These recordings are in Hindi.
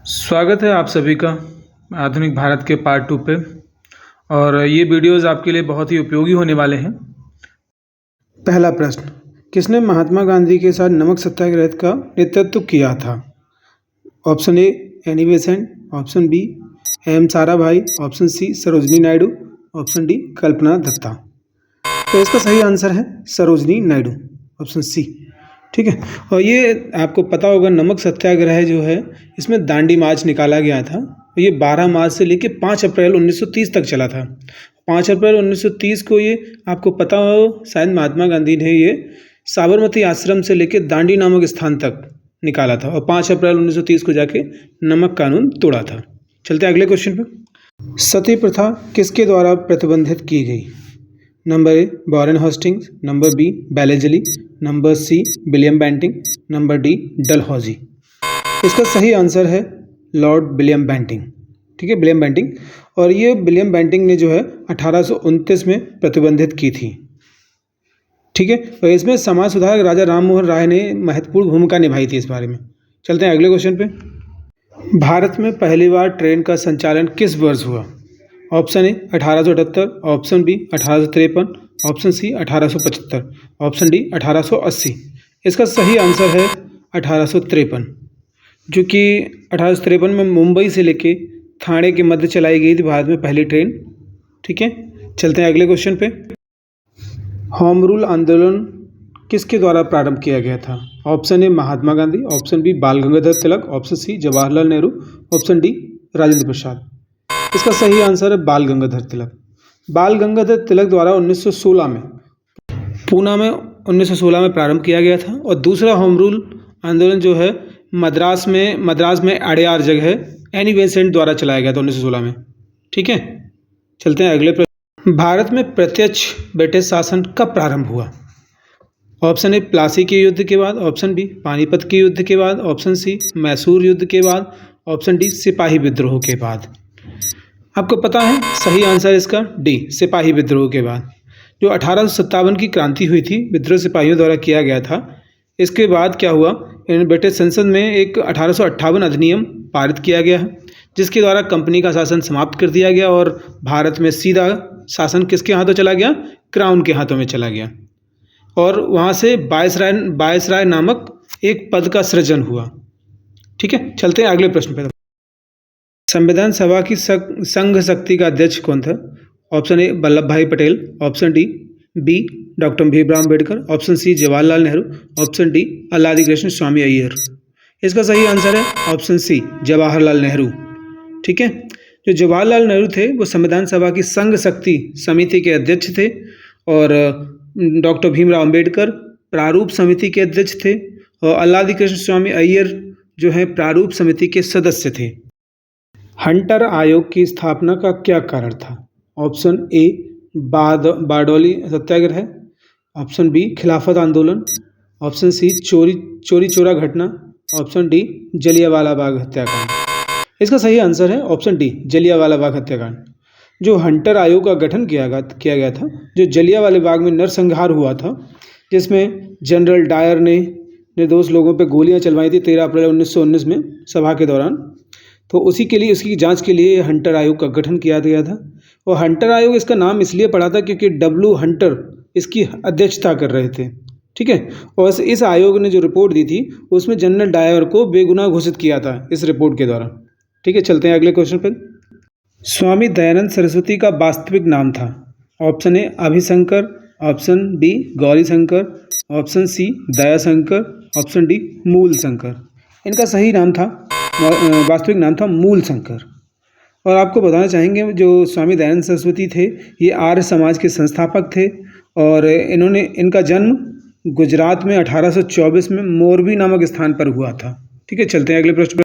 स्वागत है आप सभी का आधुनिक भारत के पार्ट 2 पे। और ये वीडियोस आपके लिए बहुत ही उपयोगी होने वाले हैं। पहला प्रश्न, किसने महात्मा गांधी के साथ नमक सत्याग्रह का नेतृत्व किया था? Option A Annie Besant, option B M Sarabhai, option C Sarojini Naidu, option D Kalpana Dutta. तो इसका सही आंसर है सरोजनी नायडू, ऑप्शन सी। ठीक है, और ये आपको पता होगा नमक सत्याग्रह जो है इसमें दांडी मार्च निकाला गया था। ये 12 मार्च से लेकर 5 अप्रैल 1930 तक चला था। 5 अप्रैल 1930 को ये आपको पता हो शायद महात्मा गांधी ने ये साबरमती आश्रम से लेकर दांडी नामक स्थान तक निकाला था और 5 अप्रैल 1930 को जाके नमक कानून तोड़ा था। चलते हैं अगले क्वेश्चन पे। सती प्रथा किसके द्वारा प्रतिबंधित की गई? Number A Warren Hastings, number B Wellesley, number C William Bentinck, number D Dalhousie. इसका सही आंसर है लॉर्ड विलियम बेंटिंग। ठीक है, विलियम बेंटिंग। और ये विलियम बेंटिंग ने जो है 1829 में प्रतिबंधित की थी। ठीक है, और इसमें समाज सुधारक राजा राम मोहन राय ने महत्वपूर्ण भूमिका निभाई थी इस बारे में। चलते हैं अगले क्वेश्चन पे। भारत में पहली बार ट्रेन का संचालन किस वर्ष हुआ? Option A 1878, option B 1853, option C 1875, option D 1880। इसका सही आंसर है 1853, जो कि 1853 में मुंबई से लेके ठाणे के मध्य चलाई गई थी भारत में पहली ट्रेन। ठीक है, चलते हैं अगले क्वेश्चन पे। होम रूल आंदोलन किसके द्वारा प्रारंभ किया गया था? Option A Mahatma Gandhi, option B Bal Gangadhar Tilak, option C Jawaharlal Nehru, option D Rajendra Prasad. इसका सही आंसर है बाल गंगाधर तिलक। बाल गंगाधर तिलक द्वारा 1916 में पूना में 1916 में प्रारंभ किया गया था। और दूसरा होम रूल आंदोलन जो है मद्रास में अड़यार जगह एनी बेसेंट द्वारा चलाया गया था 1916 में। ठीक है, चलते हैं अगले प्रश्न। भारत में प्रत्यक्ष ब्रिटिश शासन कब प्रारंभ हुआ? ऑप्शन ए प्लासी के युद्ध के बाद, ऑप्शन बी पानीपत के युद्ध के बाद, ऑप्शन सी मैसूर युद्ध के बाद, ऑप्शन डी सिपाही विद्रोह के बाद। आपको पता है सही आंसर इसका डी सिपाही विद्रोह के बाद। जो 1857 की क्रांति हुई थी, विद्रोह सिपाहियों द्वारा किया गया था। इसके बाद क्या हुआ, ब्रिटिश संसद में एक 1858 अधिनियम पारित किया गया है, जिसके द्वारा कंपनी का शासन समाप्त कर दिया गया और भारत में सीधा शासन किसके हाथों चला गया? क्राउन के हाथों में चला गया। और वहाँ से वायसराय नामक एक पद का सृजन हुआ। ठीक है, चलते हैं अगले प्रश्न पर। संविधान सभा की संघ शक्ति का अध्यक्ष कौन था? Option A Vallabh Bhai Patel, option D B doctor Bhimrao Ambedkar, option C Jawaharlal Nehru, option D Alladi Krishna Swami Iyer. इसका सही आंसर है ऑप्शन सी जवाहरलाल नेहरू। ठीक है, जो जवाहरलाल नेहरू थे वो संविधान सभा की संघ शक्ति समिति के अध्यक्ष थे और डॉक्टर भीमराव अम्बेडकर प्रारूप समिति के अध्यक्ष थे और अल्लादी कृष्ण स्वामी अय्यर जो है प्रारूप समिति के सदस्य थे। हंटर आयोग की स्थापना का क्या कारण था? Option A Bardoli Satyagraha, option B Khilafat आंदोलन, ऑप्शन सी चोरी चोरा घटना, ऑप्शन डी जलियांवाला बाग हत्याकांड। इसका सही आंसर है ऑप्शन डी जलियांवाला बाग हत्याकांड। जो हंटर आयोग का गठन किया गया था, जो जलियांवाला बाग में नरसंहार हुआ था, जिसमें जनरल डायर ने निर्दोष लोगों पर गोलियां चलवाई थी 13 अप्रैल 1919 में सभा के दौरान। तो उसी के लिए, उसकी जांच के लिए हंटर आयोग का गठन किया गया था। और हंटर आयोग इसका नाम इसलिए पड़ा था क्योंकि डब्ल्यू हंटर इसकी अध्यक्षता कर रहे थे। ठीक है, और इस आयोग ने जो रिपोर्ट दी थी उसमें जनरल डायर को बेगुनाह घोषित किया था इस रिपोर्ट के द्वारा। ठीक है, चलते हैं अगले क्वेश्चन पर। स्वामी दयानंद सरस्वती का वास्तविक नाम था? Option A Abhishankar, option B Gauri Shankar, option C Dayashankar, option D Mool Shankar. इनका सही नाम था, वास्तविक नाम था मूल शंकर। और आपको बताना चाहेंगे जो स्वामी दयानंद सरस्वती थे ये आर्य समाज के संस्थापक थे और इनका जन्म गुजरात में 1824 में मोरबी नामक स्थान पर हुआ था। ठीक है, चलते हैं अगले प्रश्न पर।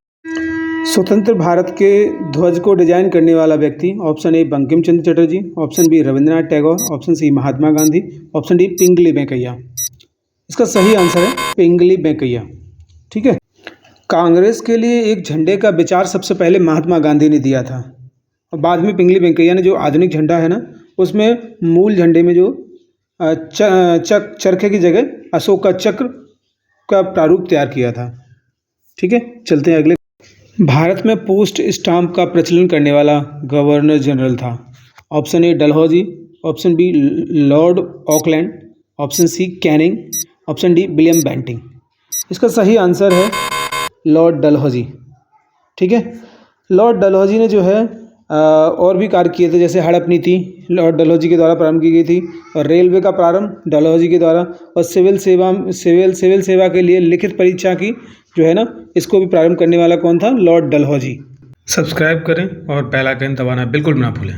स्वतंत्र भारत के ध्वज को डिजाइन करने वाला व्यक्ति? Option A Bankim Chandra Chatterjee, option B Rabindranath Tagore, option C Mahatma Gandhi, option D Pingali Venkayya. इसका सही आंसर है पिंगली वेंकैया। ठीक है, कांग्रेस के लिए एक झंडे का विचार सबसे पहले महात्मा गांधी ने दिया था और बाद में पिंगली वेंकैया ने जो आधुनिक झंडा है ना, उसमें मूल झंडे में जो चरखे की जगह अशोक का चक्र का प्रारूप तैयार किया था। ठीक है, चलते हैं अगले। भारत में पोस्ट स्टाम्प का प्रचलन करने वाला गवर्नर जनरल था? Option A Dalhousie, option B Lord Auckland, option C Canning, option D William Bentinck. इसका सही आंसर है लॉर्ड डलहौजी। ठीक है, लॉर्ड डलहौजी ने जो है और भी कार्य किए थे, जैसे हड़प नीति लॉर्ड डलहौजी के द्वारा प्रारंभ की गई थी, और रेलवे का प्रारंभ डलहौजी के द्वारा, और सिविल सेवा के लिए लिखित परीक्षा की जो है ना, इसको भी प्रारंभ करने वाला कौन था? लॉर्ड डलहौजी। सब्सक्राइब करें और बेल आइकन दबाना बिल्कुल ना भूलें।